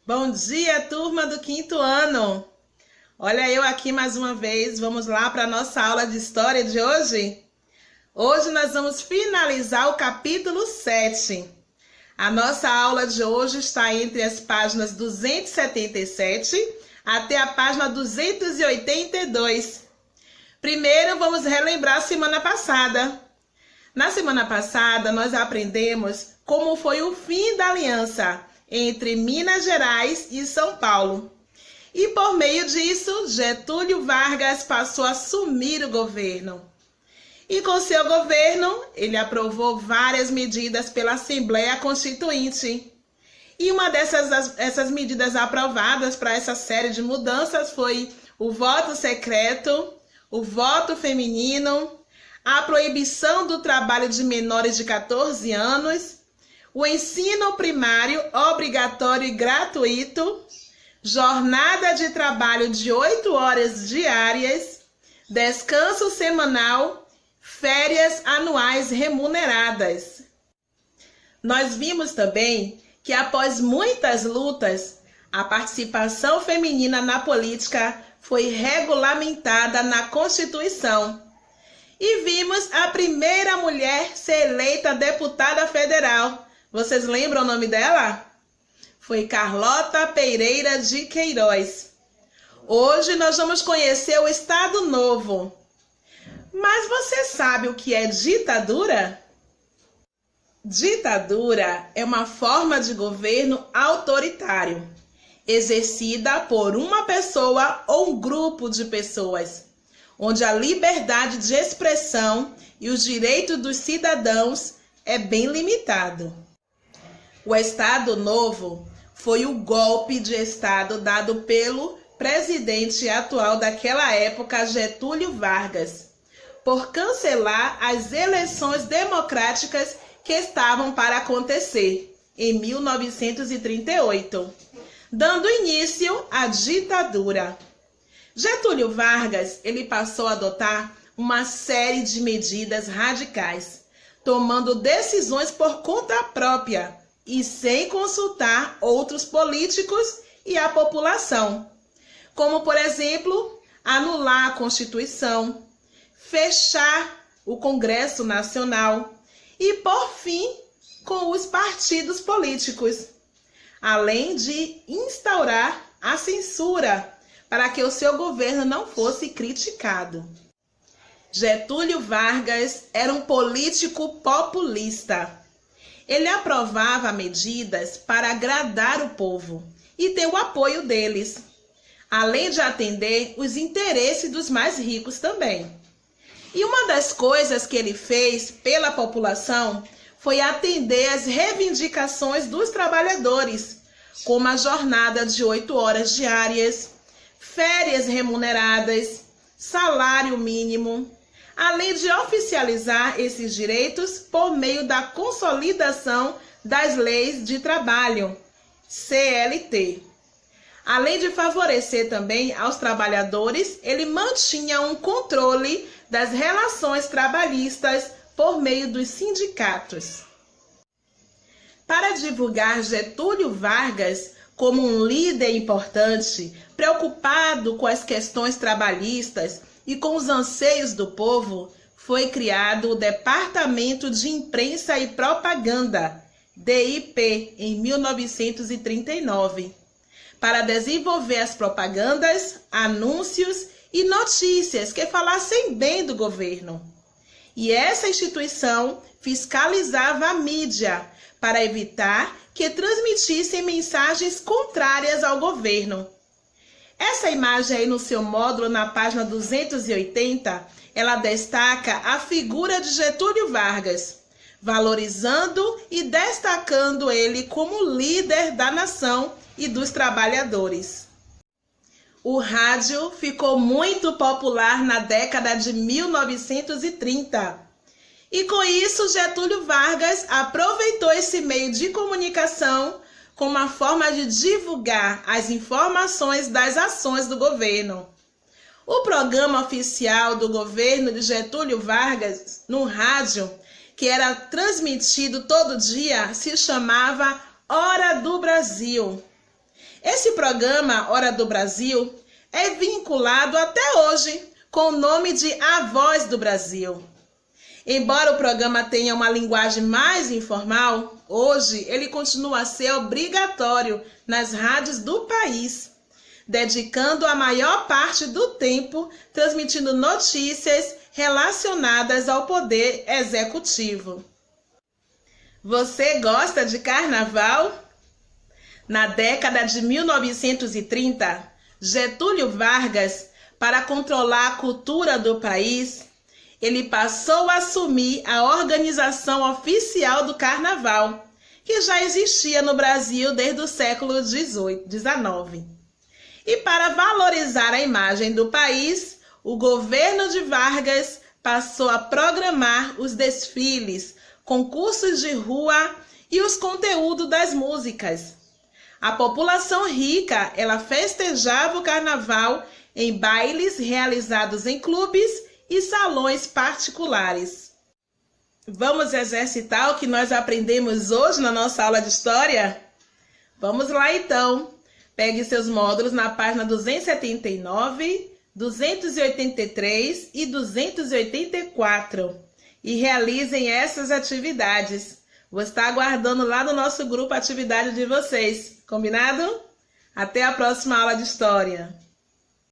Bom dia, turma do quinto ano! Olha eu aqui mais uma vez, vamos lá para a nossa aula de história de hoje? Hoje nós vamos finalizar o capítulo 7. A nossa aula de hoje está entre as páginas 277 até a página 282. Primeiro vamos relembrar a semana passada. Na semana passada nós aprendemos como foi o fim da aliança entre Minas Gerais e São Paulo. E por meio disso, Getúlio Vargas passou a assumir o governo. E com seu governo, ele aprovou várias medidas pela Assembleia Constituinte. E uma essas medidas aprovadas para essa série de mudanças foi o voto secreto, o voto feminino, a proibição do trabalho de menores de 14 anos, o ensino primário obrigatório e gratuito, jornada de trabalho de 8 horas diárias, descanso semanal, férias anuais remuneradas. Nós vimos também que após muitas lutas, a participação feminina na política foi regulamentada na Constituição. E vimos a primeira mulher ser eleita deputada federal. Vocês lembram o nome dela? Foi Carlota Pereira de Queiroz. Hoje nós vamos conhecer o Estado Novo. Mas você sabe o que é ditadura? Ditadura é uma forma de governo autoritário, exercida por uma pessoa ou um grupo de pessoas, onde a liberdade de expressão e os direitos dos cidadãos é bem limitado. O Estado Novo foi o golpe de Estado dado pelo presidente atual daquela época, Getúlio Vargas, por cancelar as eleições democráticas que estavam para acontecer em 1938, dando início à ditadura. Getúlio Vargas, ele passou a adotar uma série de medidas radicais, tomando decisões por conta própria e sem consultar outros políticos e a população, como, por exemplo, anular a Constituição, fechar o Congresso Nacional e, por fim, com os partidos políticos, além de instaurar a censura para que o seu governo não fosse criticado. Getúlio Vargas era um político populista. Ele aprovava medidas para agradar o povo e ter o apoio deles, além de atender os interesses dos mais ricos também. E uma das coisas que ele fez pela população foi atender às reivindicações dos trabalhadores, como a jornada de 8 horas diárias, férias remuneradas, salário mínimo, além de oficializar esses direitos por meio da consolidação das leis de trabalho, CLT. Além de favorecer também aos trabalhadores, ele mantinha um controle das relações trabalhistas por meio dos sindicatos. Para divulgar Getúlio Vargas como um líder importante, preocupado com as questões trabalhistas e com os anseios do povo, foi criado o Departamento de Imprensa e Propaganda, DIP, em 1939, para desenvolver as propagandas, anúncios e notícias que falassem bem do governo. E essa instituição fiscalizava a mídia para evitar que transmitissem mensagens contrárias ao governo. Essa imagem aí no seu módulo, na página 280, ela destaca a figura de Getúlio Vargas, valorizando e destacando ele como líder da nação e dos trabalhadores. O rádio ficou muito popular na década de 1930. E com isso, Getúlio Vargas aproveitou esse meio de comunicação como uma forma de divulgar as informações das ações do governo. O programa oficial do governo de Getúlio Vargas no rádio, que era transmitido todo dia, se chamava Hora do Brasil. Esse programa, Hora do Brasil, é vinculado até hoje com o nome de A Voz do Brasil. Embora o programa tenha uma linguagem mais informal, hoje ele continua a ser obrigatório nas rádios do país, dedicando a maior parte do tempo transmitindo notícias relacionadas ao poder executivo. Você gosta de carnaval? Na década de 1930, Getúlio Vargas, para controlar a cultura do país, ele passou a assumir a organização oficial do carnaval, que já existia no Brasil desde o século XIX. E para valorizar a imagem do país, o governo de Vargas passou a programar os desfiles, concursos de rua e os conteúdos das músicas. A população rica, ela festejava o carnaval em bailes realizados em clubes e salões particulares. Vamos exercitar o que nós aprendemos hoje na nossa aula de história? Vamos lá então. Pegue seus módulos na página 279, 283 e 284 e realizem essas atividades. Vou estar aguardando lá no nosso grupo a atividade de vocês. Combinado? Até a próxima aula de história.